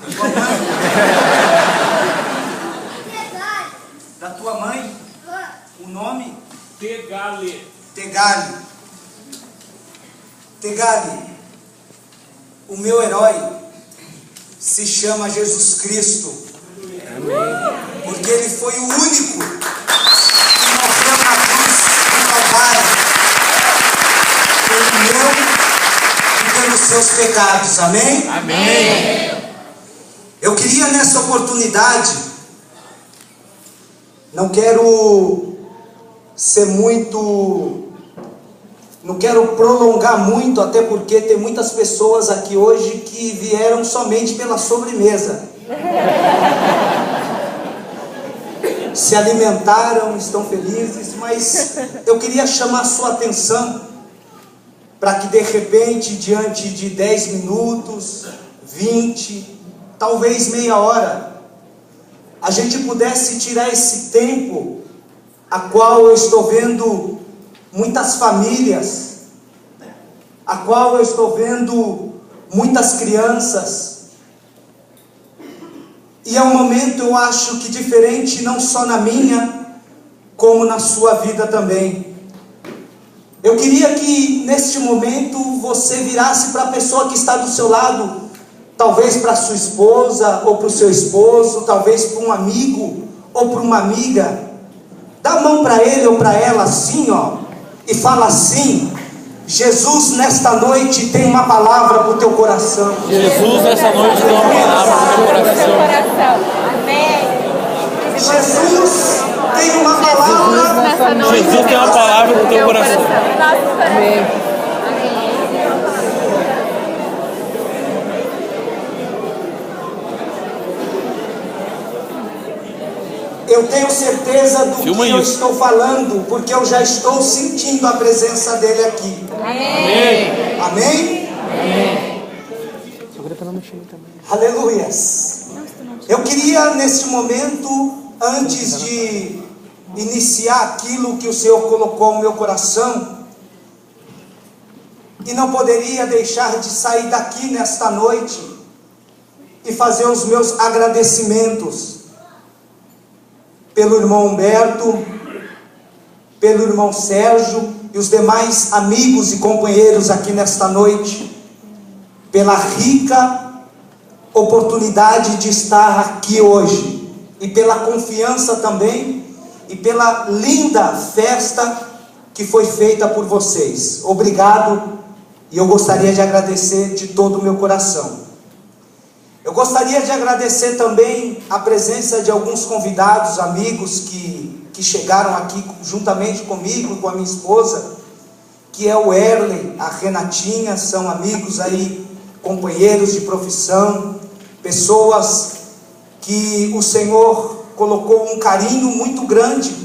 Da tua mãe? Da tua mãe? O nome? Tegali. Tegali. Tegali. O meu herói se chama Jesus Cristo. Amém. Porque ele foi o único que morreu na cruz do Calvário pelo meu e pelos seus pecados. Amém? Amém. Eu queria nessa oportunidade, não quero ser muito, não quero prolongar muito, até porque tem muitas pessoas aqui hoje que vieram somente pela sobremesa. Se alimentaram, estão felizes, mas eu queria chamar a sua atenção para que de repente, diante de 10 minutos, 20, talvez meia hora, a gente pudesse tirar esse tempo, a qual eu estou vendo muitas famílias, a qual eu estou vendo muitas crianças. E é um momento, eu acho que diferente, não só na minha, como na sua vida também. Eu queria que neste momento você virasse para a pessoa que está do seu lado, talvez para a sua esposa, ou para o seu esposo, talvez para um amigo, ou para uma amiga. Dá a mão para ele ou para ela assim, ó, e fala assim: Jesus, nesta noite tem uma palavra para o teu coração. Jesus, nessa noite tem uma palavra para o teu coração. Amém. Jesus tem uma palavra. Jesus tem uma palavra para o teu coração. Amém. Eu tenho certeza do Filma que eu isso. estou falando, porque eu já estou sentindo a presença dele aqui. Amém. Amém? Segura para não mexer também. Aleluias. Eu queria neste momento, antes de iniciar aquilo que o Senhor colocou no meu coração, e não poderia deixar de sair daqui nesta noite e fazer os meus agradecimentos pelo irmão Humberto, pelo irmão Sérgio e os demais amigos e companheiros aqui nesta noite, pela rica oportunidade de estar aqui hoje, e pela confiança também, e pela linda festa que foi feita por vocês. Obrigado, e eu gostaria de agradecer de todo o meu coração. Eu gostaria de agradecer também a presença de alguns convidados, amigos que chegaram aqui juntamente comigo e com a minha esposa, que é o Erlen, a Renatinha, são amigos aí, companheiros de profissão, pessoas que o Senhor colocou um carinho muito grande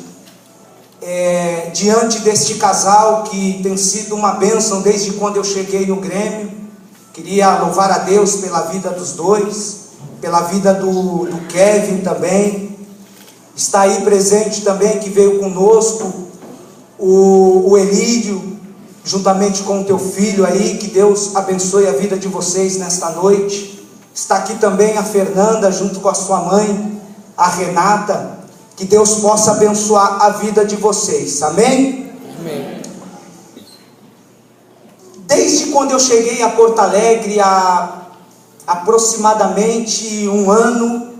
diante deste casal, que tem sido uma bênção desde quando eu cheguei no Grêmio. Queria louvar a Deus pela vida dos dois, pela vida do Kevin também. Está aí presente também, que veio conosco, o Elídio, juntamente com o teu filho aí. Que Deus abençoe a vida de vocês nesta noite. Está aqui também a Fernanda, junto com a sua mãe, a Renata. Que Deus possa abençoar a vida de vocês. Amém? Amém. Desde quando eu cheguei a Porto Alegre, há aproximadamente 1 ano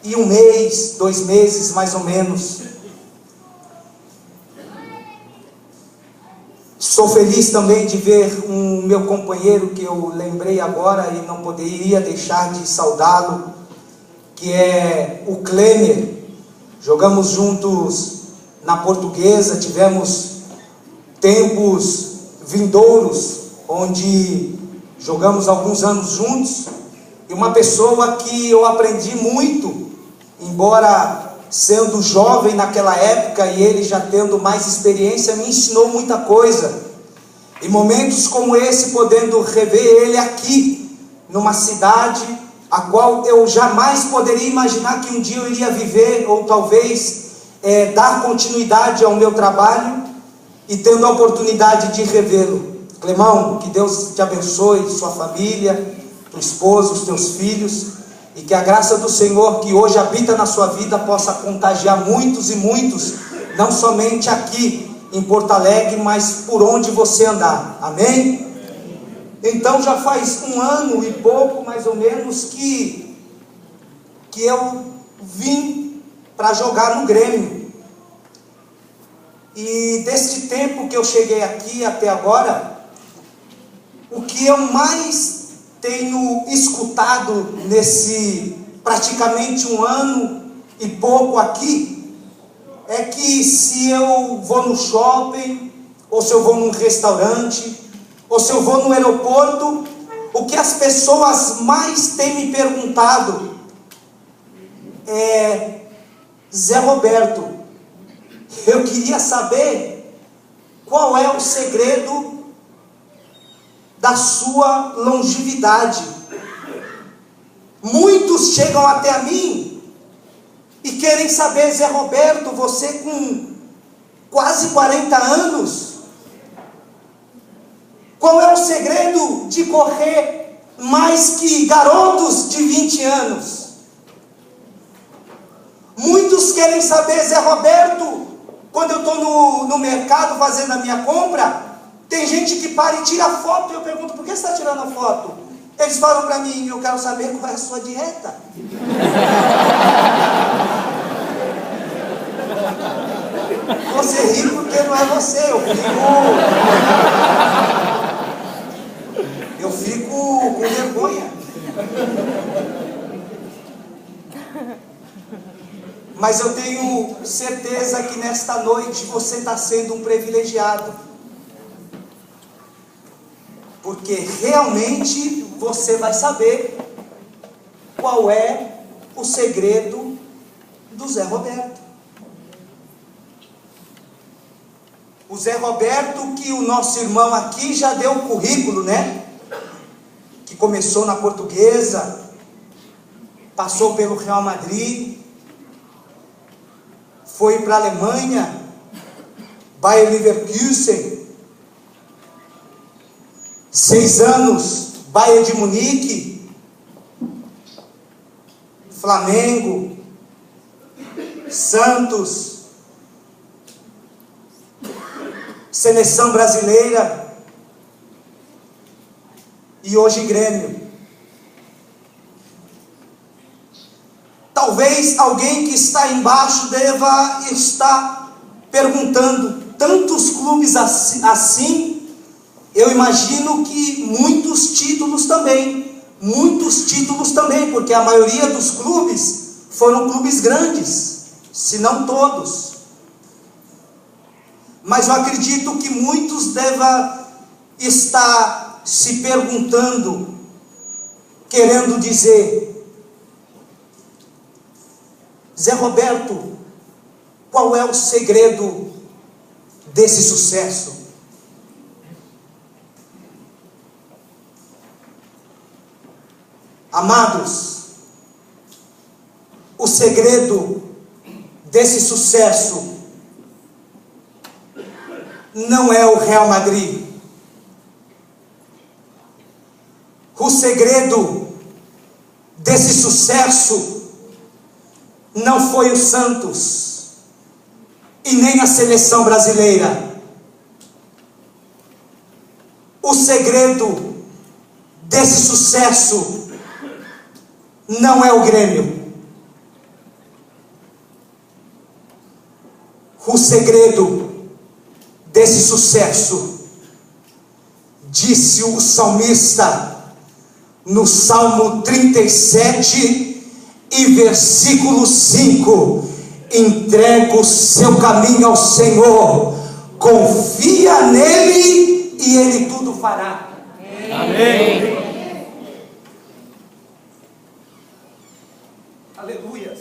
e 1 mês, 2 meses mais ou menos, sou feliz também de ver um meu companheiro que eu lembrei agora e não poderia deixar de saudá-lo, que é o Klemer. Jogamos juntos na Portuguesa, tivemos tempos vindouros, onde jogamos alguns anos juntos, e uma pessoa que eu aprendi muito, embora sendo jovem naquela época e ele já tendo mais experiência, me ensinou muita coisa. Em momentos como esse, podendo rever ele aqui, numa cidade a qual eu jamais poderia imaginar que um dia eu iria viver, ou talvez dar continuidade ao meu trabalho, e tendo a oportunidade de revê-lo. Clemão, que Deus te abençoe, sua família, tua esposa, os teus filhos, e que a graça do Senhor que hoje habita na sua vida possa contagiar muitos e muitos, não somente aqui em Porto Alegre, mas por onde você andar. Amém? Então já faz 1 ano e pouco, mais ou menos, que eu vim para jogar no Grêmio. E deste tempo que eu cheguei aqui até agora, o que eu mais tenho escutado nesse praticamente 1 ano e pouco aqui, é que se eu vou no shopping, ou se eu vou num restaurante, ou se eu vou no aeroporto, o que as pessoas mais têm me perguntado é: Zé Roberto, eu queria saber qual é o segredo da sua longevidade. Muitos chegam até a mim e querem saber: Zé Roberto, você com quase 40 anos, qual é o segredo de correr mais que garotos de 20 anos? Muitos querem saber: Zé Roberto, quando eu estou no mercado fazendo a minha compra, tem gente que para e tira foto, e eu pergunto: por que você está tirando a foto? Eles falam para mim: eu quero saber qual é a sua dieta. Você ri porque não é você, eu fico com vergonha. Mas eu tenho certeza que nesta noite você está sendo um privilegiado, porque realmente você vai saber qual é o segredo do Zé Roberto. O Zé Roberto, que o nosso irmão aqui já deu o currículo, né? Que começou na Portuguesa, passou pelo Real Madrid, foi para a Alemanha, Bayer Leverkusen, 6 anos, Bayern de Munique, Flamengo, Santos, Seleção Brasileira e hoje Grêmio. Talvez alguém que está embaixo deva estar perguntando: tantos clubes assim? Eu imagino que muitos títulos também, porque a maioria dos clubes foram clubes grandes, se não todos. Mas eu acredito que muitos devem estar se perguntando, querendo dizer: Zé Roberto, qual é o segredo desse sucesso? Amados, o segredo desse sucesso não é o Real Madrid. O segredo desse sucesso não foi o Santos e nem a Seleção Brasileira. O segredo desse sucesso não é o Grêmio. O segredo desse sucesso, disse o salmista no Salmo 37 e versículo 5: entrega o seu caminho ao Senhor, confia nele e ele tudo fará. Amém. Aleluias.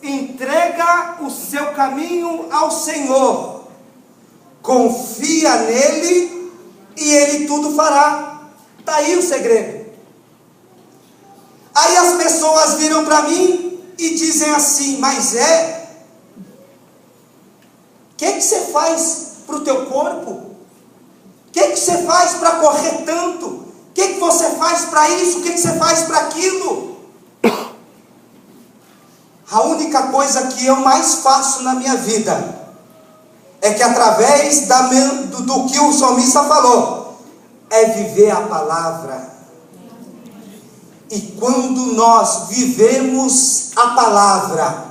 Entrega o seu caminho ao Senhor, confia nele e ele tudo fará. Está aí o segredo. Aí as pessoas viram para mim e dizem assim: mas o que você faz para o teu corpo? O que você faz para correr tanto? faz para isso? O que você faz para aquilo? A única coisa que eu mais faço na minha vida é que através do que o salmista falou, é viver a palavra. E quando nós vivemos a palavra,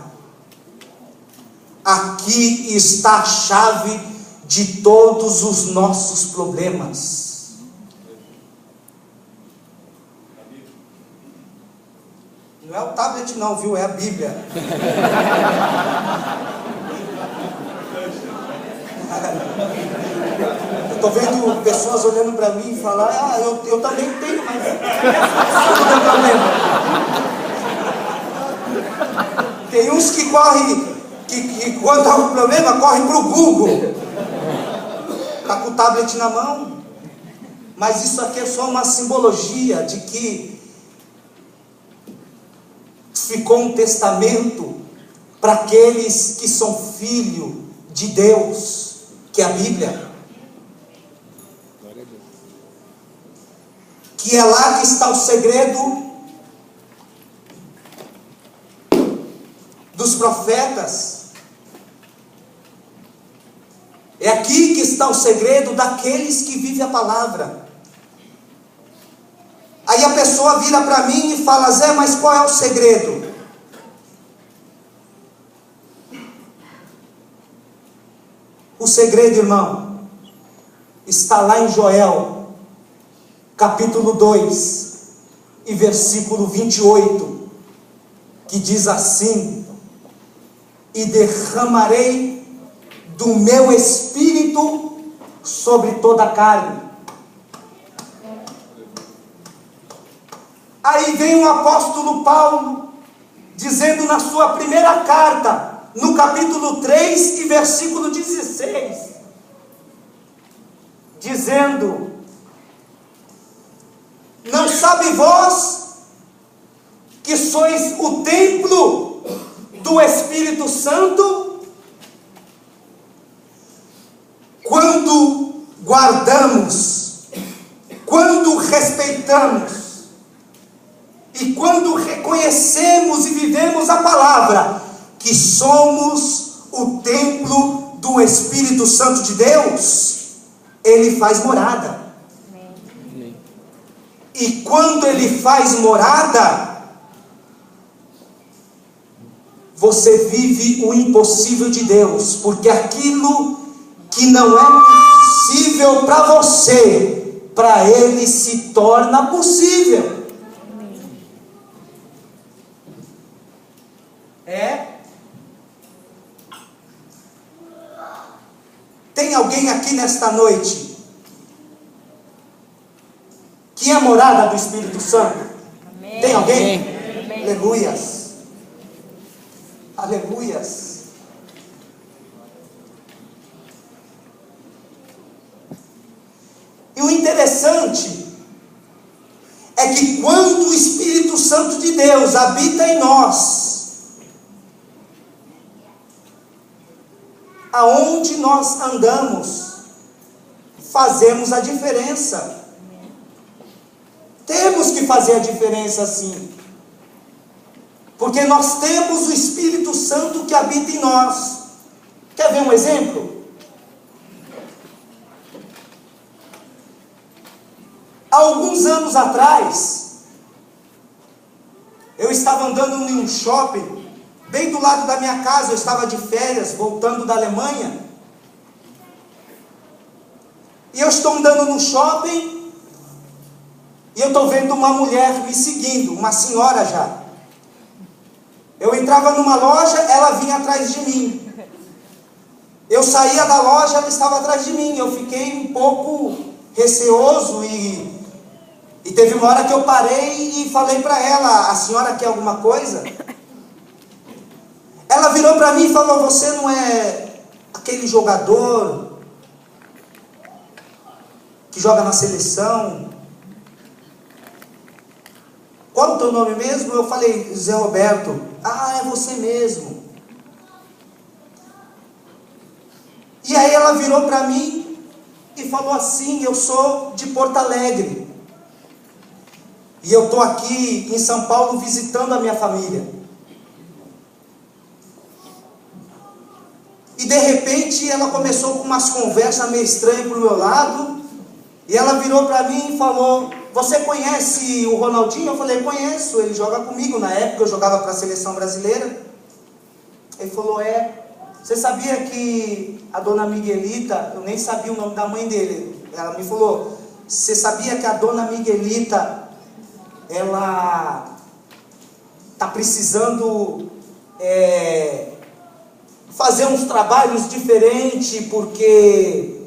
aqui está a chave de todos os nossos problemas. Não é o tablet não, viu? É a Bíblia. Eu estou vendo pessoas olhando para mim e falar, eu também tenho, mas não tem problema. Tem uns que correm, que quando há um problema, correm para o Google. Está com o tablet na mão. Mas isso aqui é só uma simbologia de que ficou um testamento para aqueles que são filhos de Deus, que é a Bíblia. Que é lá que está o segredo dos profetas. É aqui que está o segredo daqueles que vivem a palavra. Aí a pessoa vira para mim e fala, Zé, mas qual é o segredo? O segredo, irmão, está lá em Joel, capítulo 2, e versículo 28, que diz assim: e derramarei do meu espírito sobre toda a carne. Aí vem o apóstolo Paulo, dizendo na sua primeira carta, no capítulo 3 e versículo 16, dizendo: não sabe vós que sois o templo do Espírito Santo? Quando guardamos, quando respeitamos, e quando reconhecemos e vivemos a palavra, que somos o templo do Espírito Santo de Deus, Ele faz morada. Amém. E quando Ele faz morada, você vive o impossível de Deus, porque aquilo que não é possível para você, para Ele se torna possível. Tem alguém aqui nesta noite que é morada do Espírito Santo? Amém. Tem alguém? Amém. Aleluias. Aleluias. E o interessante é que quando o Espírito Santo de Deus habita em nós, aonde nós andamos, fazemos a diferença. Temos que fazer a diferença sim, porque nós temos o Espírito Santo que habita em nós. Quer ver um exemplo? Há alguns anos atrás, eu estava andando em um shopping, bem do lado da minha casa. Eu estava de férias, voltando da Alemanha, e eu estou andando no shopping, e eu estou vendo uma mulher me seguindo, uma senhora já. Eu entrava numa loja, ela vinha atrás de mim. Eu saía da loja, ela estava atrás de mim. Eu fiquei um pouco receoso, e teve uma hora que eu parei e falei para ela: a senhora quer alguma coisa? Ela virou para mim e falou: você não é aquele jogador que joga na seleção? Qual o teu nome mesmo? Eu falei: Zé Roberto. Ah, é você mesmo. E aí ela virou para mim e falou assim: eu sou de Porto Alegre. E eu estou aqui em São Paulo visitando a minha família. E de repente ela começou com umas conversas meio estranhas para o meu lado. E ela virou para mim e falou: você conhece o Ronaldinho? Eu falei: conheço, ele joga comigo. Na época eu jogava para a seleção brasileira. Ele falou: você sabia que a dona Miguelita, eu nem sabia o nome da mãe dele, ela me falou: você sabia que a dona Miguelita, ela está precisando fazer uns trabalhos diferentes, porque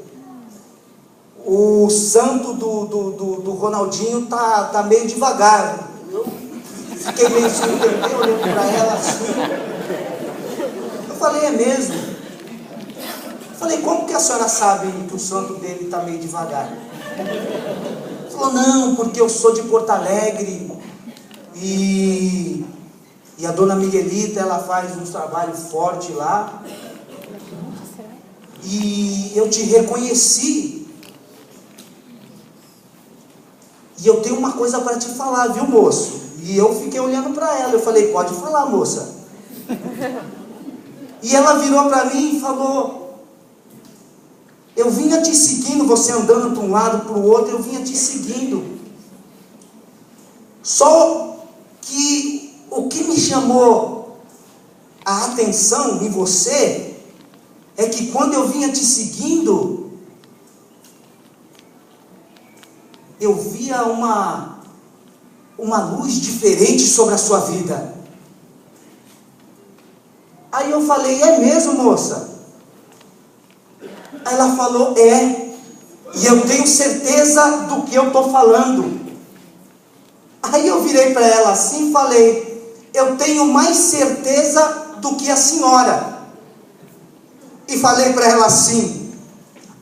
o santo do Ronaldinho tá meio devagar. Eu fiquei meio sem entender, olhando para ela assim. Eu falei: é mesmo? Eu falei: como que a senhora sabe que o santo dele está meio devagar? Ela falou: não, porque eu sou de Porto Alegre e a dona Miguelita, ela faz uns trabalhos fortes lá, e eu te reconheci, e eu tenho uma coisa para te falar, viu, moço? E eu fiquei olhando para ela, eu falei: pode falar, moça. E ela virou para mim e falou: eu vinha te seguindo, você andando para um lado, para o outro, eu vinha te seguindo. Só que o que me chamou a atenção em você é que quando eu vinha te seguindo, eu via uma luz diferente sobre a sua vida. Aí eu falei: é mesmo, moça? Aí ela falou: é, e eu tenho certeza do que eu estou falando. Aí eu virei para ela assim e falei: eu tenho mais certeza do que a senhora. E falei para ela assim: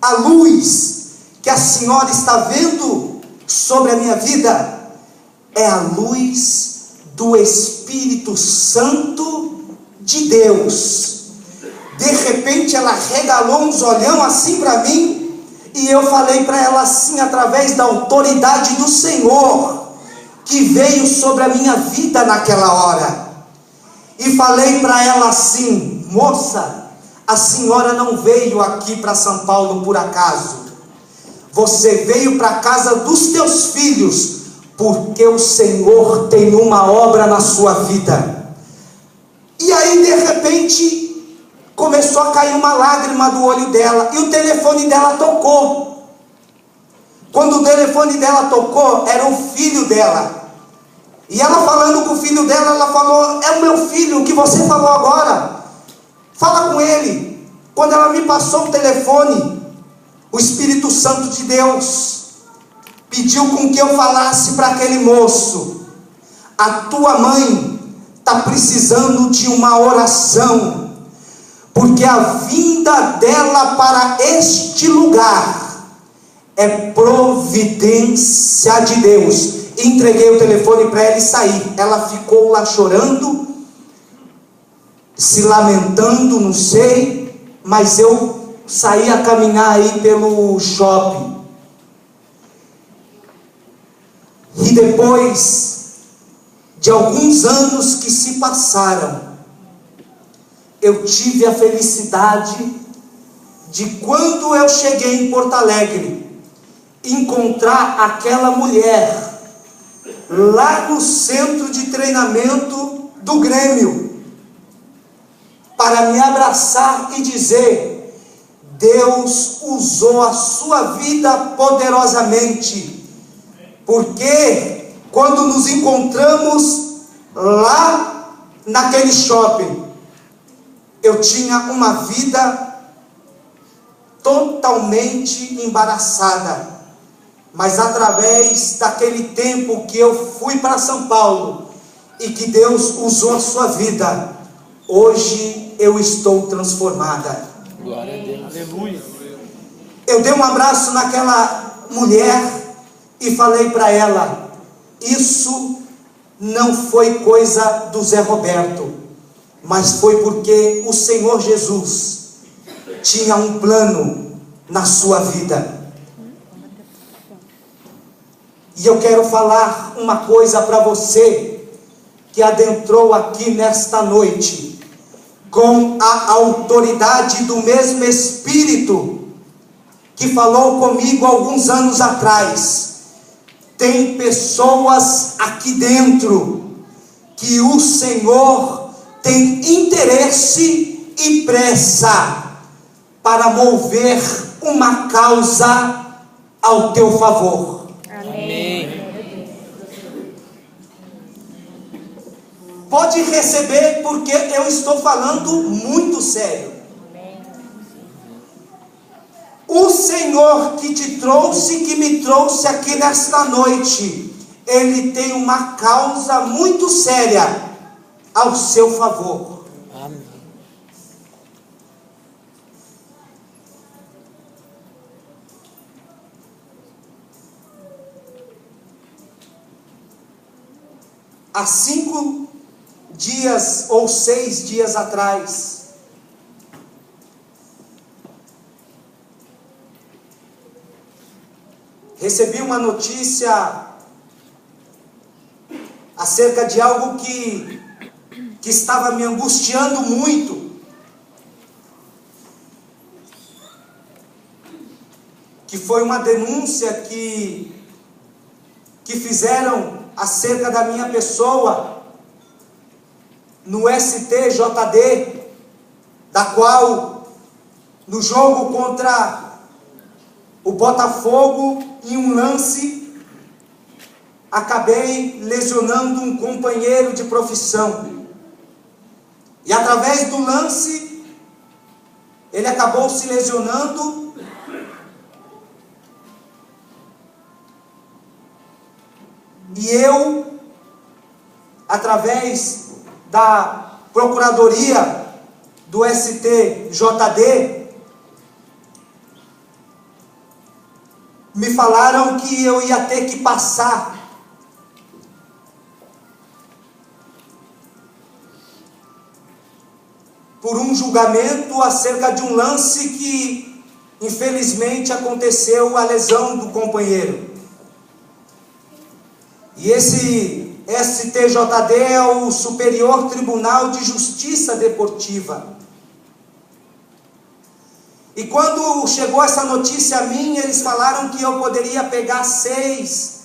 a luz que a senhora está vendo sobre a minha vida é a luz do Espírito Santo de Deus. De repente ela regalou uns olhão assim para mim, e eu falei para ela assim, através da autoridade do Senhor que veio sobre a minha vida naquela hora, e falei para ela assim: moça, a senhora não veio aqui para São Paulo por acaso, você veio para a casa dos teus filhos, porque o Senhor tem uma obra na sua vida. E aí de repente começou a cair uma lágrima do olho dela, e o telefone dela tocou. Quando o telefone dela tocou, era o filho dela, e ela falando com o filho dela, ela falou: é o meu filho, o que você falou agora, fala com ele. Quando ela me passou o telefone, o Espírito Santo de Deus pediu com que eu falasse para aquele moço: a tua mãe está precisando de uma oração, porque a vinda dela para este lugar é providência de Deus. Entreguei o telefone para ela e saí. Ela ficou lá chorando, se lamentando, não sei, mas eu saí a caminhar aí pelo shopping. E depois de alguns anos que se passaram, eu tive a felicidade de, quando eu cheguei em Porto Alegre, encontrar aquela mulher lá no centro de treinamento do Grêmio, para me abraçar e dizer: Deus usou a sua vida poderosamente, porque quando nos encontramos lá naquele shopping, eu tinha uma vida totalmente embaraçada, mas através daquele tempo que eu fui para São Paulo e que Deus usou a sua vida, hoje eu estou transformada. Glória a Deus. Aleluia. Eu dei um abraço naquela mulher e falei para ela: isso não foi coisa do Zé Roberto, mas foi porque o Senhor Jesus tinha um plano na sua vida. E eu quero falar uma coisa para você que adentrou aqui nesta noite, com a autoridade do mesmo Espírito que falou comigo alguns anos atrás. Tem pessoas aqui dentro que o Senhor tem interesse e pressa para mover uma causa ao teu favor. Amém. Pode receber, porque eu estou falando muito sério. O Senhor que te trouxe, que me trouxe aqui nesta noite, Ele tem uma causa muito séria ao seu favor. Amém. Há 5 dias ou 6 dias atrás, recebi uma notícia acerca de algo que estava me angustiando muito, que foi uma denúncia que fizeram acerca da minha pessoa no STJD, da qual no jogo contra o Botafogo, em um lance, acabei lesionando um companheiro de profissão. E através do lance, ele acabou se lesionando. E eu, através da Procuradoria do STJD, me falaram que eu ia ter que passar por um julgamento acerca de um lance que, infelizmente, aconteceu a lesão do companheiro. E esse STJD é o Superior Tribunal de Justiça Deportiva. E quando chegou essa notícia a mim, eles falaram que eu poderia pegar 6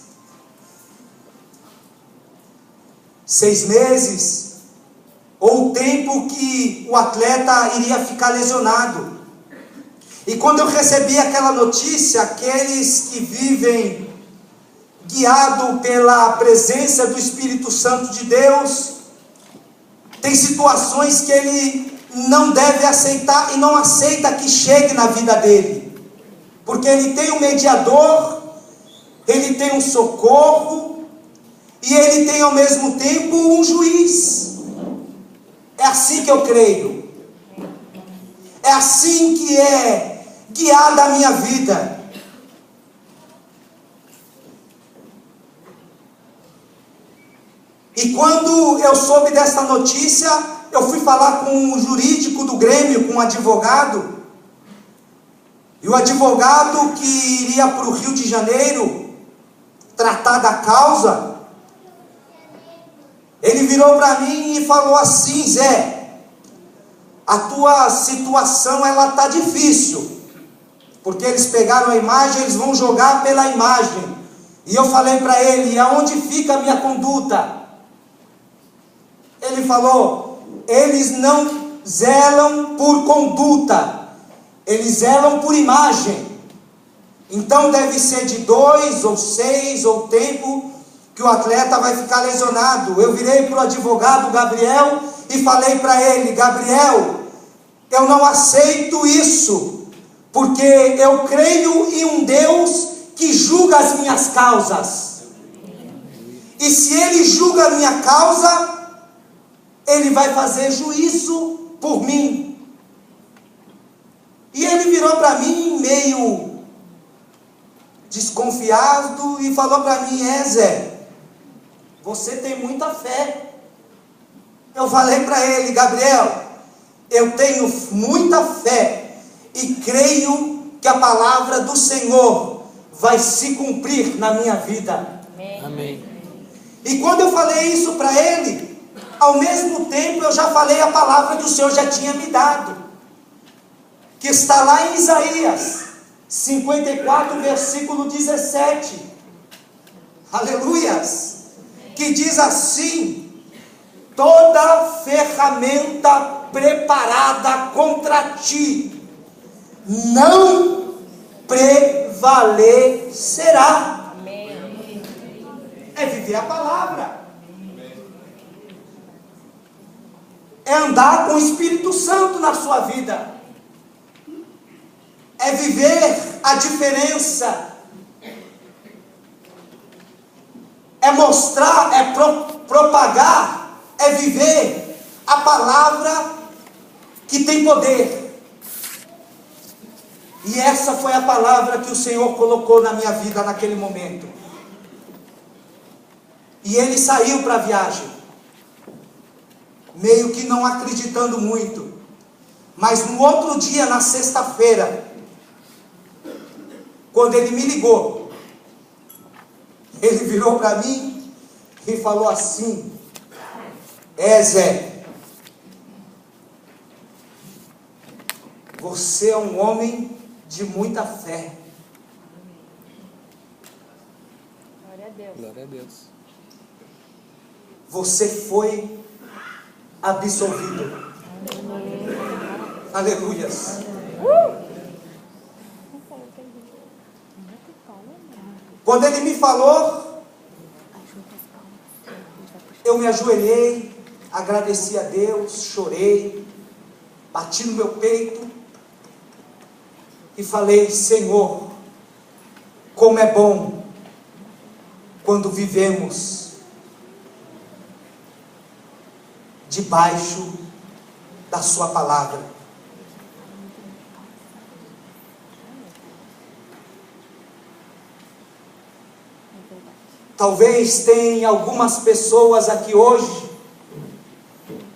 meses, ou o tempo que o atleta iria ficar lesionado. E quando eu recebi aquela notícia, aqueles que vivem guiado pela presença do Espírito Santo de Deus, tem situações que ele não deve aceitar e não aceita que chegue na vida dele, porque ele tem um mediador, ele tem um socorro e ele tem ao mesmo tempo um juiz. É assim que eu creio, é assim que é guiada a minha vida. E quando eu soube dessa notícia, eu fui falar com o jurídico do Grêmio, com o advogado, e o advogado que iria para o Rio de Janeiro tratar da causa, ele virou para mim e falou assim: Zé, a tua situação ela está difícil, porque eles pegaram a imagem, eles vão jogar pela imagem. E eu falei para ele: aonde fica a minha conduta? Ele falou: eles não zelam por conduta, eles zelam por imagem. Então deve ser de 2 ou 6 ou tempo que o atleta vai ficar lesionado. Eu virei para o advogado Gabriel e falei para ele: Gabriel, eu não aceito isso, porque eu creio em um Deus que julga as minhas causas. E se Ele julga a minha causa, Ele vai fazer juízo por mim. E ele virou para mim meio desconfiado e falou para mim: Zé, você tem muita fé. Eu falei para ele: Gabriel, eu tenho muita fé e creio que a palavra do Senhor vai se cumprir na minha vida. Amém. E quando eu falei isso para ele, ao mesmo tempo eu já falei a palavra que o Senhor já tinha me dado, que está lá em Isaías 54, versículo 17. Aleluias! Que diz assim: toda ferramenta preparada contra ti não prevalecerá. Amém. É viver a palavra, é andar com o Espírito Santo na sua vida, é viver a diferença, é mostrar, é propagar, é viver a palavra que tem poder. E essa foi a palavra que o Senhor colocou na minha vida naquele momento. E ele saiu para a viagem, meio que não acreditando muito. Mas no outro dia, na sexta-feira, quando ele me ligou, ele virou para mim e falou assim: Zé, você é um homem de muita fé. Glória a Deus. Glória a Deus. Você foi absolvido. Aleluias. Quando ele me falou, eu me ajoelhei, agradeci a Deus, chorei, bati no meu peito e falei: Senhor, como é bom quando vivemos debaixo da sua palavra. Talvez tenha algumas pessoas aqui hoje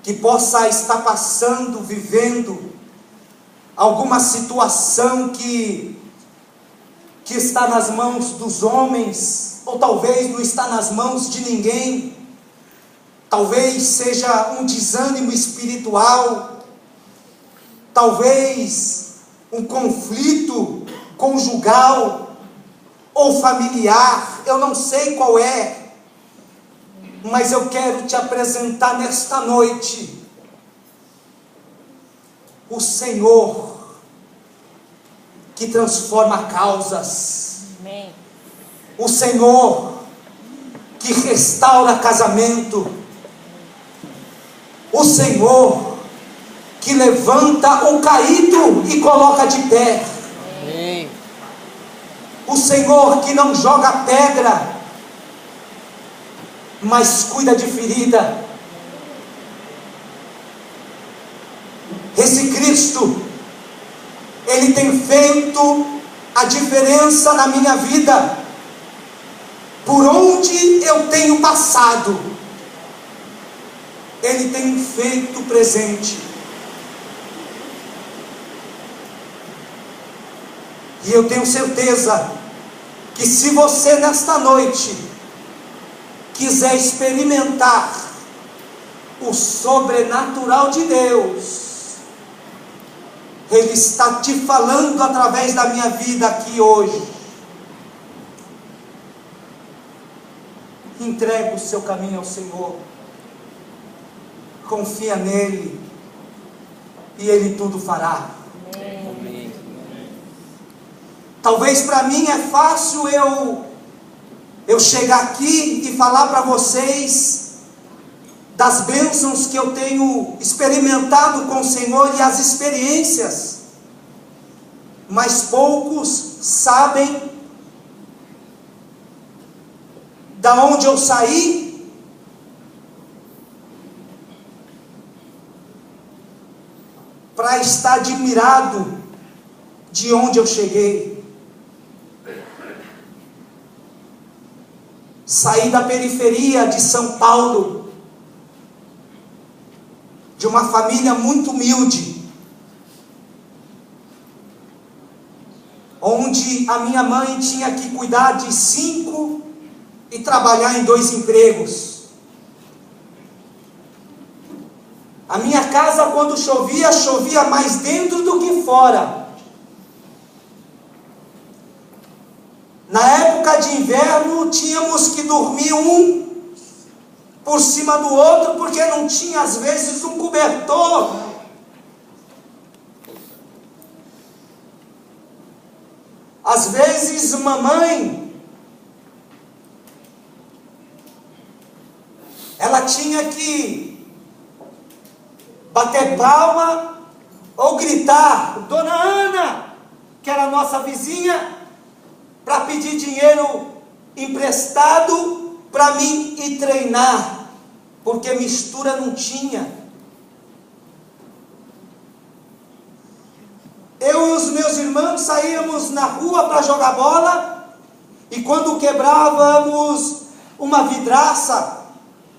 que possa estar passando, vivendo alguma situação que está nas mãos dos homens, ou talvez não está nas mãos de ninguém. Talvez seja um desânimo espiritual, talvez um conflito conjugal ou familiar, eu não sei qual é, mas eu quero te apresentar nesta noite o Senhor que transforma causas, Amém. o Senhor que restaura casamento, o Senhor que levanta o caído e coloca de pé, Amém. o Senhor que não joga pedra, mas cuida de ferida. Esse Cristo, Ele tem feito a diferença na minha vida, por onde eu tenho passado, Ele tem feito presente. E eu tenho certeza que se você nesta noite quiser experimentar o sobrenatural de Deus, Ele está te falando através da minha vida aqui hoje. Entrega o seu caminho ao Senhor, confia nele, e Ele tudo fará. Amém. Talvez para mim é fácil eu chegar aqui e falar para vocês das bênçãos que eu tenho experimentado com o Senhor e as experiências, mas poucos sabem da onde eu saí, para estar admirado de onde eu cheguei. Saí da periferia de São Paulo, de uma família muito humilde, onde a minha mãe tinha que cuidar de 5 e trabalhar em 2 empregos. A minha casa, quando chovia, chovia mais dentro do que fora. Na época de inverno, tínhamos que dormir um por cima do outro, porque não tinha, às vezes, um cobertor. Às vezes, mamãe, ela tinha que bater palma ou gritar, Dona Ana, que era a nossa vizinha, para pedir dinheiro emprestado para mim ir treinar, porque mistura não tinha. Eu e os meus irmãos saíamos na rua para jogar bola, e quando quebrávamos uma vidraça,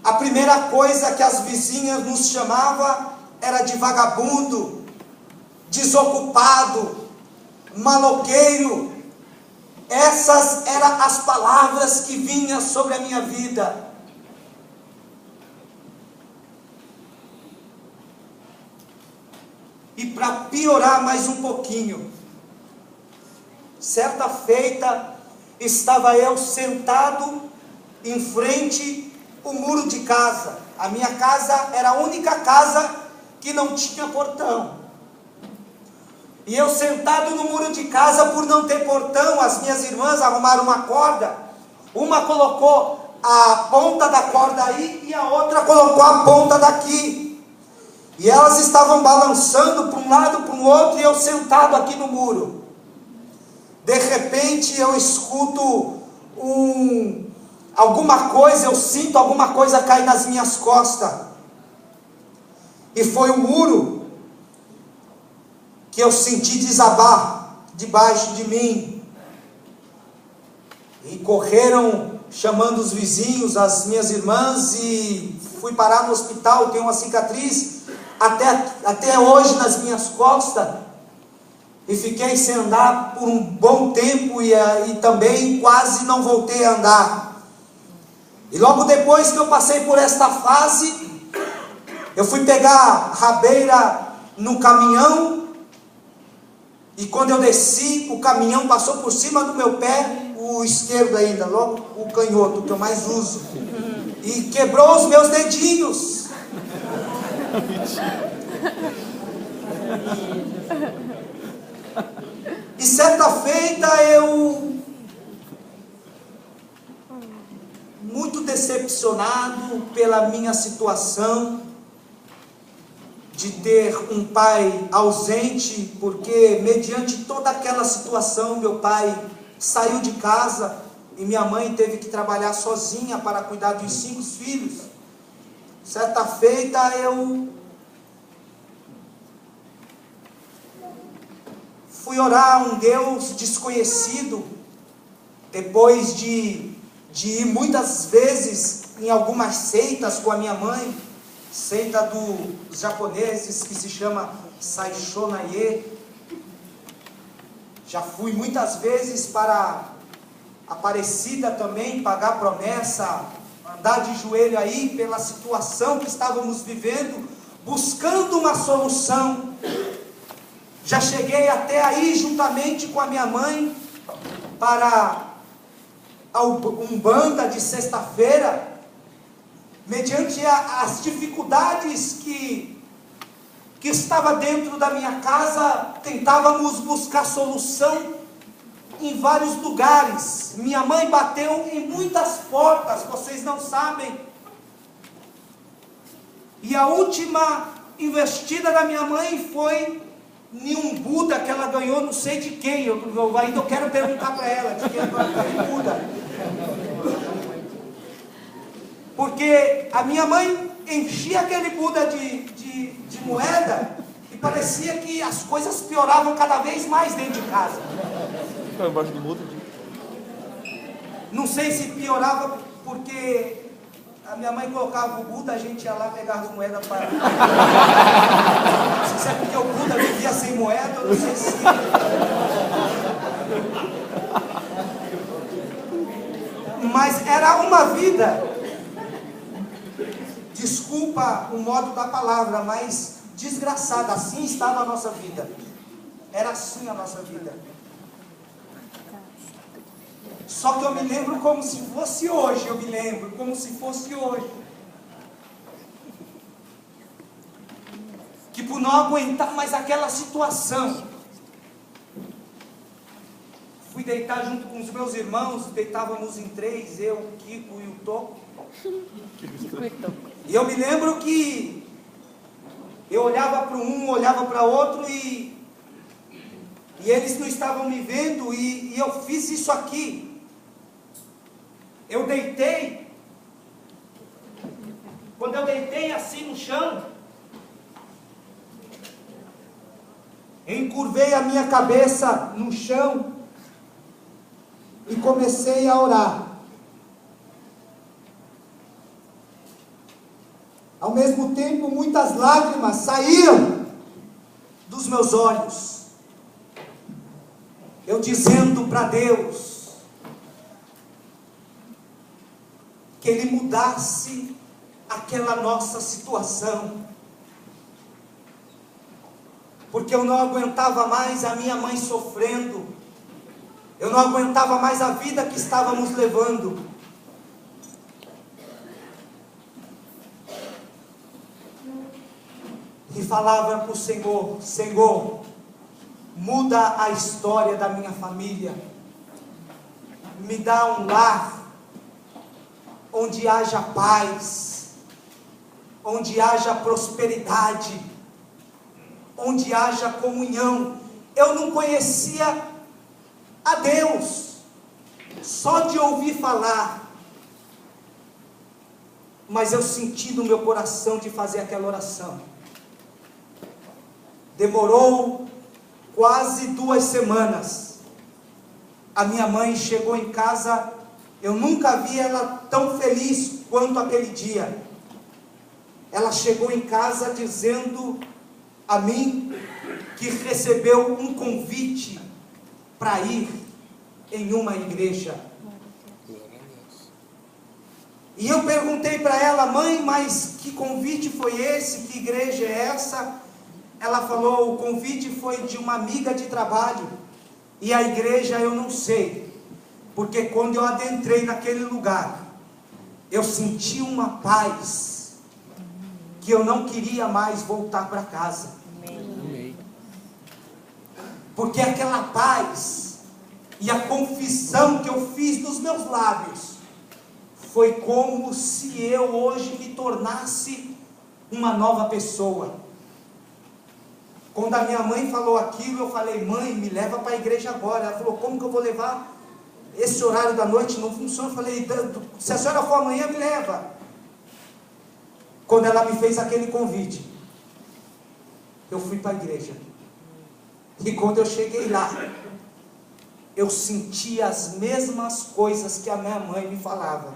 a primeira coisa que as vizinhas nos chamavam era de vagabundo, desocupado, maloqueiro. Essas eram as palavras que vinham sobre a minha vida. E para piorar mais um pouquinho, certa feita, estava eu sentado em frente ao muro de casa. A minha casa era a única casa que não tinha portão. E eu sentado no muro de casa, por não ter portão, as minhas irmãs arrumaram uma corda. Uma colocou a ponta da corda aí e a outra colocou a ponta daqui. E elas estavam balançando para um lado, para o outro, e eu sentado aqui no muro. De repente eu escuto alguma coisa, eu sinto alguma coisa cair nas minhas costas. E foi o muro que eu senti desabar debaixo de mim. E correram chamando os vizinhos, as minhas irmãs, e fui parar no hospital. Tenho uma cicatriz até hoje nas minhas costas, e fiquei sem andar por um bom tempo, e também quase não voltei a andar. E logo depois que eu passei por esta fase, eu fui pegar rabeira no caminhão, e quando eu desci, o caminhão passou por cima do meu pé, o esquerdo ainda, logo o canhoto, que eu mais uso, e quebrou os meus dedinhos. E certa feita eu, muito decepcionado pela minha situação de ter um pai ausente, porque mediante toda aquela situação meu pai saiu de casa e minha mãe teve que trabalhar sozinha para cuidar dos 5 filhos. Certa feita eu fui orar a um Deus desconhecido, depois de ir muitas vezes em algumas seitas com a minha mãe, seita dos japoneses que se chama Saishonaye. Já fui muitas vezes para Aparecida também, pagar promessa, andar de joelho aí pela situação que estávamos vivendo, buscando uma solução. Já cheguei até aí juntamente com a minha mãe para a Umbanda de sexta-feira, mediante as dificuldades que estava dentro da minha casa, tentávamos buscar solução em vários lugares. Minha mãe bateu em muitas portas, vocês não sabem. E a última investida da minha mãe foi em um Buda que ela ganhou, não sei de quem. Eu ainda quero perguntar para ela de quem ela ganhou o Buda. Porque a minha mãe enchia aquele Buda de moeda e parecia que as coisas pioravam cada vez mais dentro de casa. Embaixo do Buda. Não sei se piorava porque a minha mãe colocava o Buda, a gente ia lá pegar as moedas para... Se é porque o Buda vivia sem moeda, eu não sei se... Mas era uma vida, desculpa o modo da palavra, mas desgraçada. Assim estava a nossa vida. Era assim a nossa vida. Só que eu me lembro como se fosse hoje. Eu me lembro como se fosse hoje. Que por não aguentar mais aquela situação, fui deitar junto com os meus irmãos. Deitávamos em 3, eu, o Kiko e o Toco. E eu me lembro que eu olhava para um, olhava para outro e eles não estavam me vendo, e eu fiz isso aqui. Eu deitei. Quando eu deitei assim no chão, encurvei a minha cabeça no chão e comecei a orar. Ao mesmo tempo, muitas lágrimas saíam dos meus olhos. Eu dizendo para Deus que Ele mudasse aquela nossa situação. Porque eu não aguentava mais a minha mãe sofrendo. Eu não aguentava mais a vida que estávamos levando. E falava para o Senhor: Senhor, muda a história da minha família. Me dá um lar onde haja paz, onde haja prosperidade, onde haja comunhão. Eu não conhecia a Deus, só de ouvir falar, mas eu senti no meu coração de fazer aquela oração. Demorou quase 2 semanas. A minha mãe chegou em casa, eu nunca vi ela tão feliz quanto aquele dia. Ela chegou em casa dizendo a mim que recebeu um convite para ir em uma igreja. E eu perguntei para ela: mãe, mas que convite foi esse? Que igreja é essa? Ela falou: o convite foi de uma amiga de trabalho, e a igreja eu não sei, porque quando eu adentrei naquele lugar, eu senti uma paz, que eu não queria mais voltar para casa. Porque aquela paz e a confissão que eu fiz dos meus lábios, foi como se eu hoje me tornasse uma nova pessoa. Quando a minha mãe falou aquilo, eu falei: mãe, me leva para a igreja agora. Ela falou: como que eu vou levar? Esse horário da noite não funciona. Eu falei: se a senhora for amanhã, me leva. Quando ela me fez aquele convite, eu fui para a igreja. E quando eu cheguei lá, eu senti as mesmas coisas que a minha mãe me falava.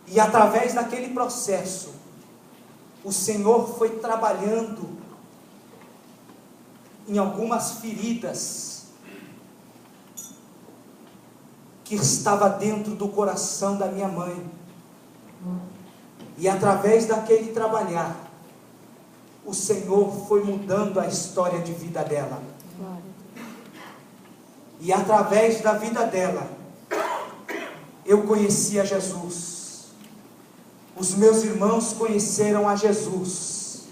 E através daquele processo, o Senhor foi trabalhando em algumas feridas que estava dentro do coração da minha mãe. E através daquele trabalhar, o Senhor foi mudando a história de vida dela. E através da vida dela, eu conheci a Jesus. Os meus irmãos conheceram a Jesus.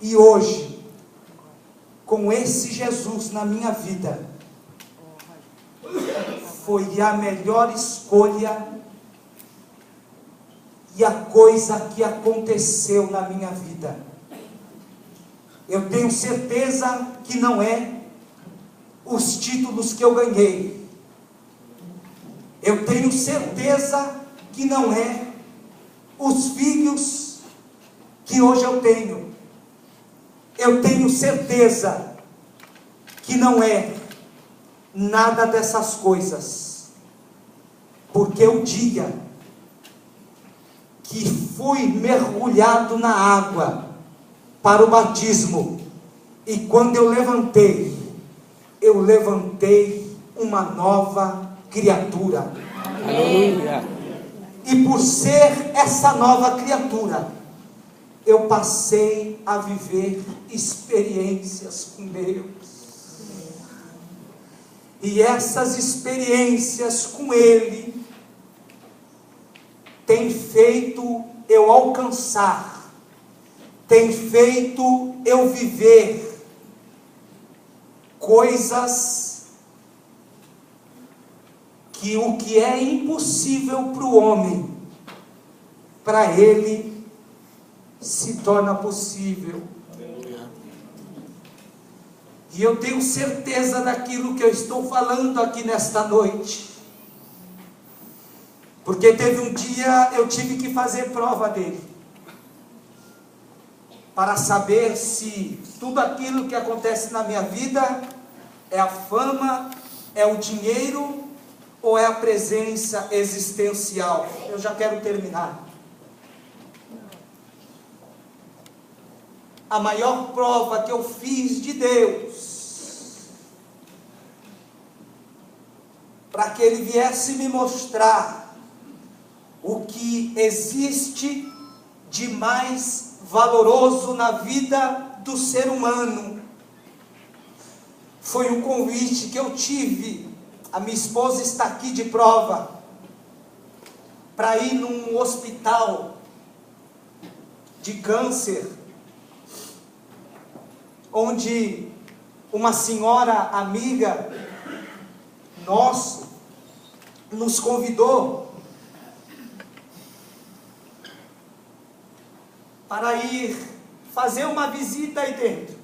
E hoje, com esse Jesus na minha vida, foi a melhor escolha e a coisa que aconteceu na minha vida. Eu tenho certeza que não é os títulos que eu ganhei. Eu tenho certeza que não é os filhos que hoje eu tenho. Eu tenho certeza que não é nada dessas coisas, porque o dia que fui mergulhado na água para o batismo, e quando eu levantei uma nova criatura. Aleluia. E por ser essa nova criatura, eu passei a viver experiências com Deus. E essas experiências com Ele têm feito eu alcançar, têm feito eu viver coisas que o que é impossível para o homem, para Ele se torna possível. E eu tenho certeza daquilo que eu estou falando aqui nesta noite, porque teve um dia eu tive que fazer prova dele, para saber se tudo aquilo que acontece na minha vida é a fama, é o dinheiro ou é a presença existencial. Eu já quero terminar. A maior prova que eu fiz de Deus, para que Ele viesse me mostrar o que existe de mais valoroso na vida do ser humano, foi um convite que eu tive. A minha esposa está aqui de prova, para ir num hospital de câncer, onde uma senhora amiga nossa nos convidou para ir fazer uma visita aí dentro.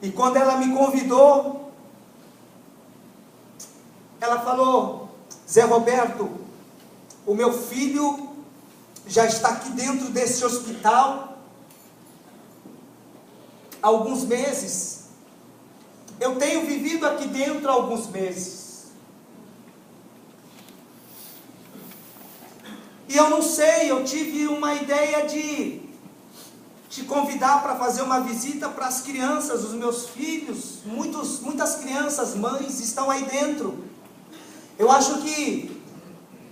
E quando ela me convidou, ela falou: Zé Roberto, o meu filho já está aqui dentro desse hospital há alguns meses. Eu tenho vivido aqui dentro há alguns meses. E eu não sei, eu tive uma ideia de te convidar para fazer uma visita para as crianças, os meus filhos. Muitas crianças, mães, estão aí dentro. Eu acho que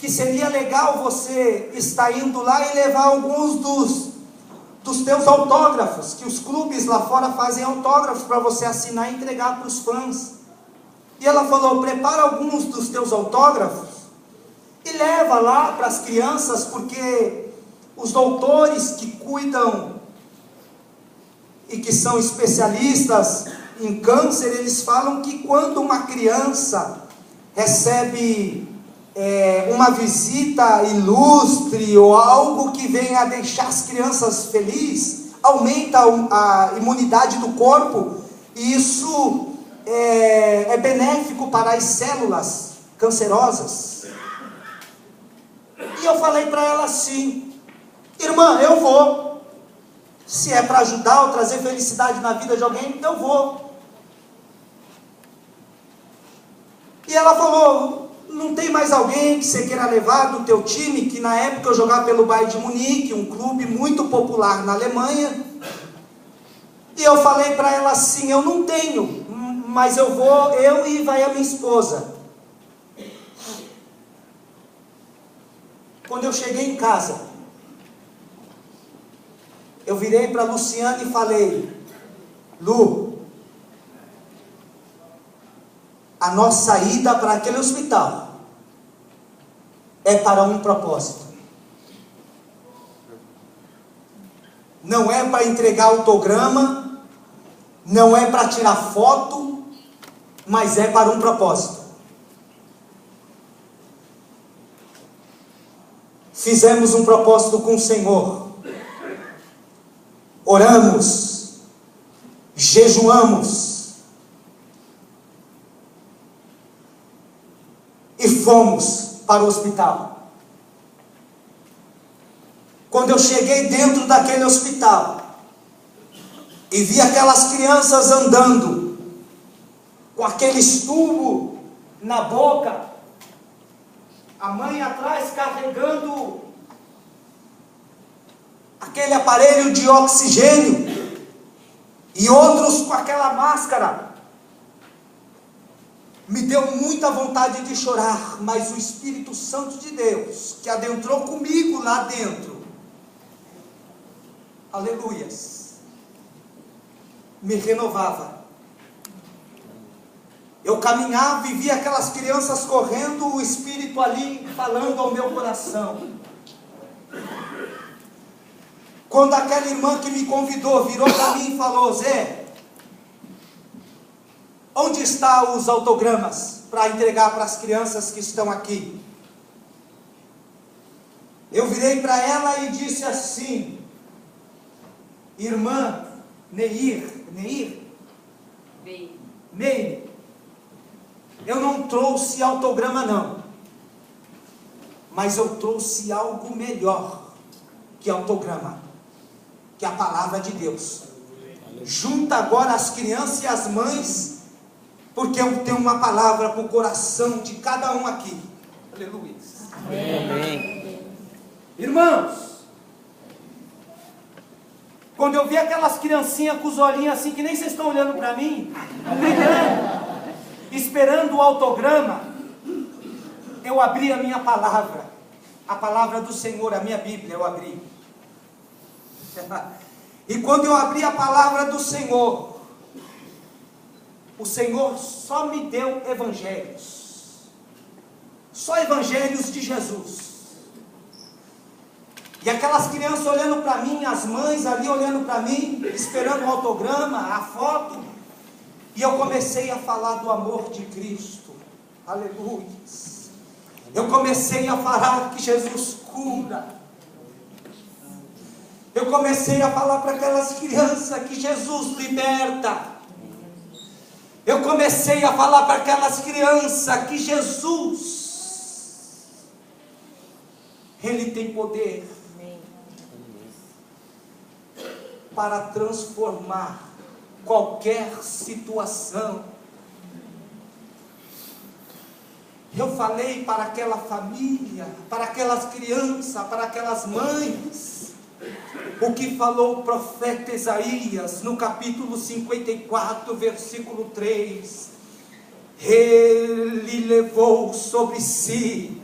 seria legal você estar indo lá e levar alguns dos teus autógrafos, que os clubes lá fora fazem autógrafos para você assinar e entregar para os fãs. E ela falou: prepara alguns dos teus autógrafos e leva lá para as crianças, porque os doutores que cuidam e que são especialistas em câncer, eles falam que quando uma criança recebe uma visita ilustre ou algo que venha a deixar as crianças felizes, aumenta a imunidade do corpo, e isso é benéfico para as células cancerosas. E eu falei para ela assim: irmã, eu vou. Se é para ajudar ou trazer felicidade na vida de alguém, eu vou. E ela falou: não tem mais alguém que você queira levar do teu time? Que na época eu jogava pelo Bayern de Munique, um clube muito popular na Alemanha. E eu falei para ela assim: eu não tenho, mas eu vou, eu e vai a minha esposa. Quando eu cheguei em casa, eu virei para a Luciana e falei: Lu, a nossa ida para aquele hospital é para um propósito. Não é para entregar autograma, não é para tirar foto, mas é para um propósito. Fizemos um propósito com o Senhor. Oramos, jejuamos e fomos para o hospital. Quando eu cheguei dentro daquele hospital e vi aquelas crianças andando com aqueles tubos na boca, a mãe atrás carregando aquele aparelho de oxigênio, e outros com aquela máscara. Me deu muita vontade de chorar, mas o Espírito Santo de Deus, que adentrou comigo lá dentro, aleluias, me renovava. Eu caminhava e via aquelas crianças correndo, o Espírito ali falando ao meu coração. Quando aquela irmã que me convidou virou para mim e falou: Zé, onde estão os autogramas para entregar para as crianças que estão aqui? Eu virei para ela e disse assim: irmã Meire, eu não trouxe autograma não, mas eu trouxe algo melhor que autograma, que a palavra de Deus. Junta agora as crianças e as mães, porque eu tenho uma palavra para o coração de cada um aqui. Aleluia. Amém. Irmãos, quando eu vi aquelas criancinhas com os olhinhos assim, que nem vocês estão olhando para mim, brilhando, esperando o autograma, eu abri a minha palavra, a palavra do Senhor, a minha Bíblia, eu abri. E quando eu abri a palavra do Senhor, o Senhor só me deu evangelhos, só evangelhos de Jesus. E aquelas crianças olhando para mim, as mães ali olhando para mim, esperando o autograma, a foto, e eu comecei a falar do amor de Cristo, aleluia. Eu comecei a falar que Jesus cura. Eu comecei a falar para aquelas crianças que Jesus liberta. Eu comecei a falar para aquelas crianças que Jesus, Ele tem poder para transformar qualquer situação. Eu falei para aquela família, para aquelas crianças, para aquelas mães, o que falou o profeta Isaías no capítulo 54, versículo 3. Ele levou sobre si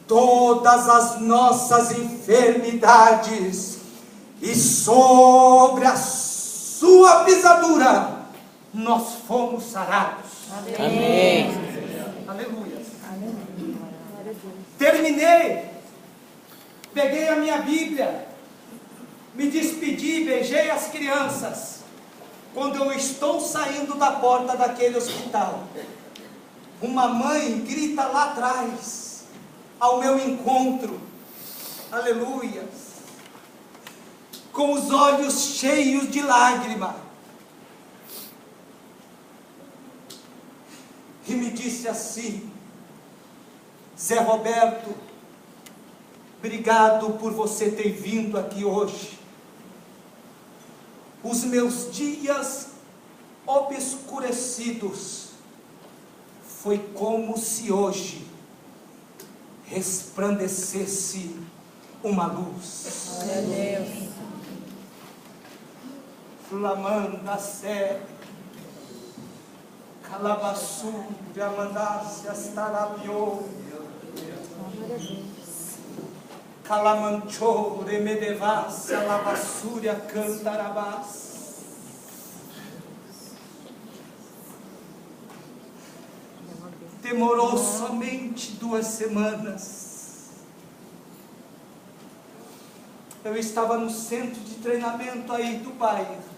todas as nossas enfermidades, e sobre a sua pisadura nós fomos sarados. Amém. Aleluia. Terminei, peguei a minha Bíblia, me despedi, beijei as crianças. Quando eu estou saindo da porta daquele hospital, uma mãe grita lá atrás, ao meu encontro, aleluia, com os olhos cheios de lágrima, e me disse assim: Zé Roberto, obrigado por você ter vindo aqui hoje. Os meus dias obscurecidos foi como se hoje resplandecesse uma luz. Glória a Deus. Flamanda sé, calabaçu, diamandácia, astarabiô, calamanchô, remedevás, alabassúria, cantarabás. Demorou somente 2 semanas. Eu estava no centro de treinamento aí do bairro.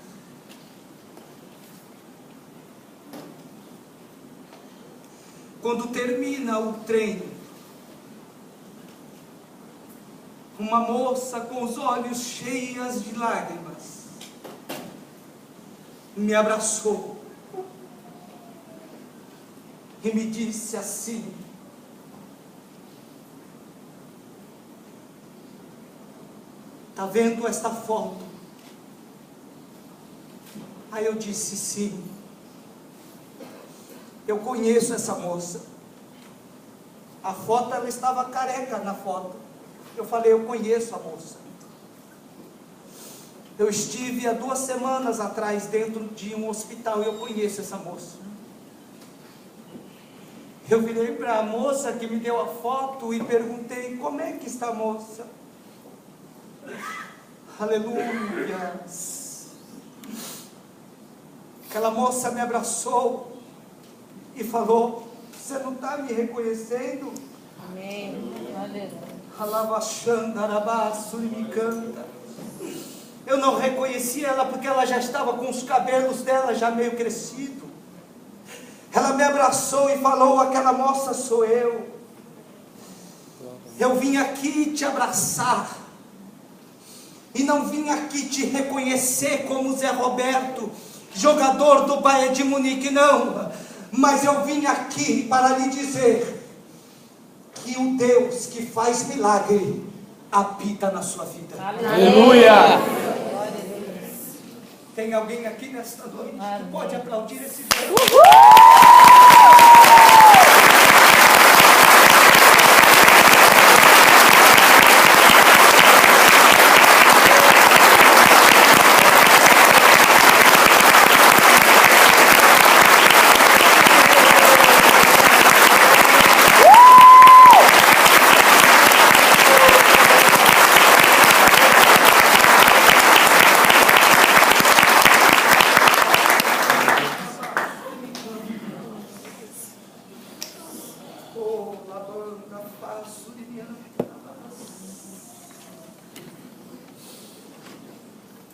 Quando termina o treino, uma moça com os olhos cheios de lágrimas me abraçou e me disse assim: está vendo esta foto? Aí eu disse: sim. Eu conheço essa moça. A foto, ela estava careca na foto. Eu falei: eu conheço a moça. Eu estive há 2 semanas atrás dentro de um hospital e eu conheço essa moça. Eu virei para a moça que me deu a foto e perguntei: como é que está a moça? Aleluia! Aquela moça me abraçou e falou: você não está me reconhecendo? Amém. Aleluia. Eu não reconheci ela porque ela já estava com os cabelos dela já meio crescido. Ela me abraçou e falou: aquela moça sou eu. Eu vim aqui te abraçar. E não vim aqui te reconhecer como Zé Roberto, jogador do Bayern de Munique, não. Mas eu vim aqui para lhe dizer que o Deus que faz milagre habita na sua vida. Aleluia! Tem alguém aqui nesta noite que pode aplaudir esse Deus?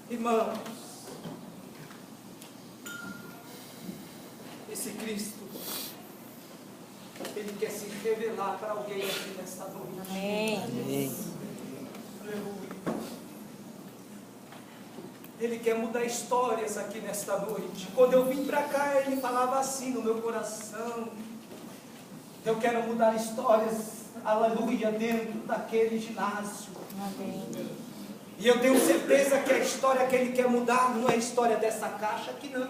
Irmãos, esse Cristo, Ele quer se revelar para alguém aqui nesta noite. Amém. Ele quer mudar histórias aqui nesta noite. Quando eu vim para cá, Ele falava assim no meu coração: eu quero mudar histórias, aleluia, dentro daquele ginásio. Amém. E eu tenho certeza que a história que Ele quer mudar não é a história dessa caixa aqui, não.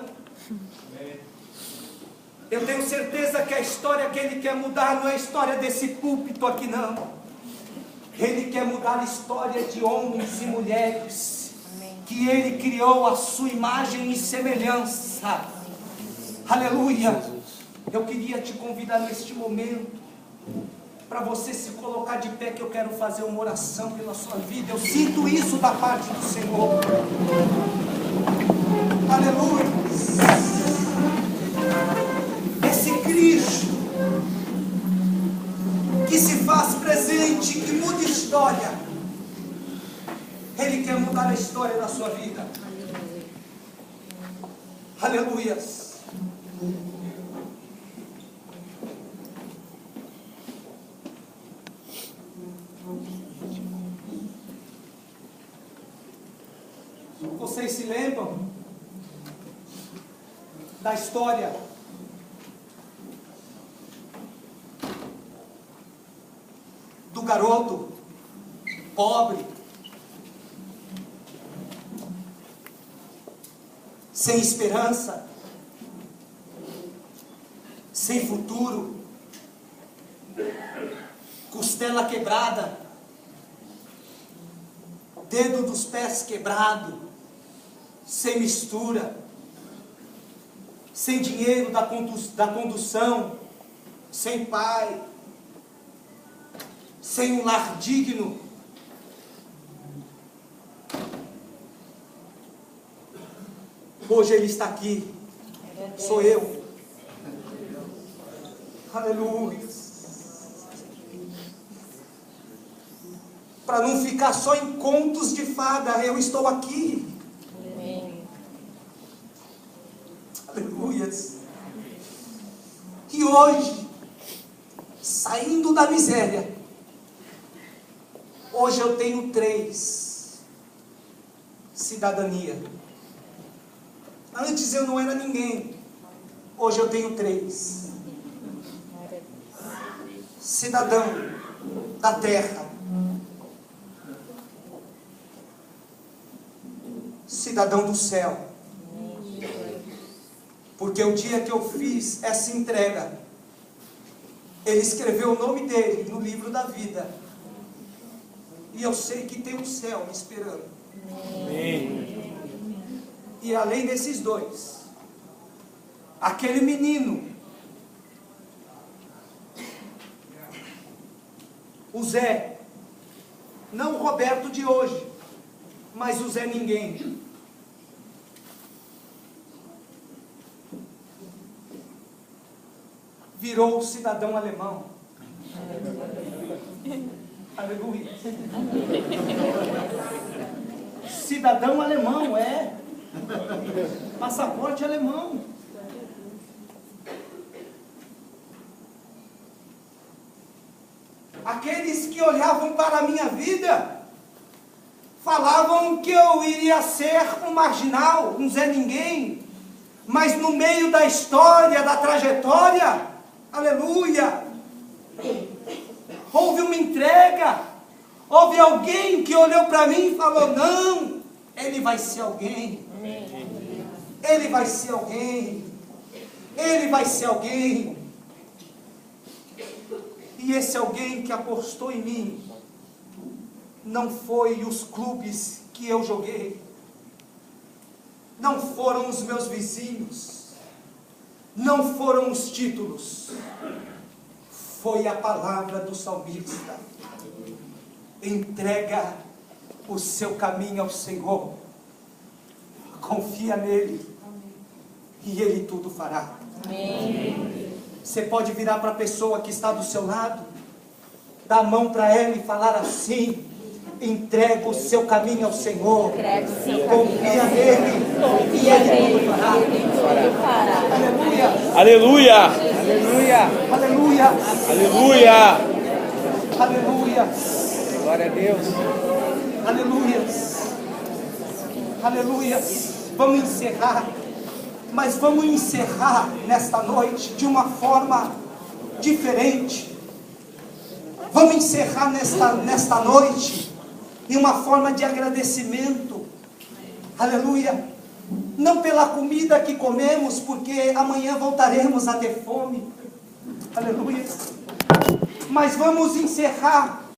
Eu tenho certeza que a história que Ele quer mudar não é a história desse púlpito aqui, não. Ele quer mudar a história de homens e mulheres que Ele criou à sua imagem e semelhança. Aleluia. Eu queria te convidar neste momento para você se colocar de pé, que eu quero fazer uma oração pela sua vida. Eu sinto isso da parte do Senhor. Aleluia. Esse Cristo que se faz presente, que muda história, Ele quer mudar a história da sua vida. Aleluias. Vocês se lembram da história do garoto pobre, sem esperança, sem futuro, costela quebrada, dedo dos pés quebrado, sem mistura, sem dinheiro da condução, sem pai, sem um lar digno. Hoje Ele está aqui, sou eu. Aleluia. Para não ficar só em contos de fada, eu estou aqui. Aleluia. E hoje, saindo da miséria, hoje eu tenho 3 cidadania. Antes eu não era ninguém, hoje eu tenho 3. Cidadão da terra, cidadão do céu. Porque o dia que eu fiz essa entrega, Ele escreveu o nome dele no livro da vida. E eu sei que tem um céu me esperando. Amém. E além desses dois, aquele menino, o Zé, não o Roberto de hoje, mas o Zé Ninguém, virou cidadão alemão. Aleluia. Cidadão alemão, é. Passaporte alemão. Aqueles que olhavam para a minha vida falavam que eu iria ser um marginal, um Zé Ninguém, mas no meio da história, da trajetória, aleluia, houve uma entrega, houve alguém que olhou para mim e falou: não, ele vai ser alguém, ele vai ser alguém, ele vai ser alguém. E esse alguém que apostou em mim não foi os clubes que eu joguei, não foram os meus vizinhos, não foram os títulos, foi a palavra do salmista: entrega o seu caminho ao Senhor, confia nele e ele tudo fará. Amém. Você pode virar para a pessoa que está do seu lado, dar a mão para ela e falar assim: entrega o seu caminho ao Senhor, confia nele e ele tudo fará. Aleluia, Aleluia! aleluia, Aleluia! aleluia, Glória a Deus! aleluia, aleluia. Vamos encerrar, mas vamos encerrar nesta noite de uma forma diferente. Vamos encerrar nesta noite em uma forma de agradecimento, aleluia, não pela comida que comemos, porque amanhã voltaremos a ter fome, aleluia, mas vamos encerrar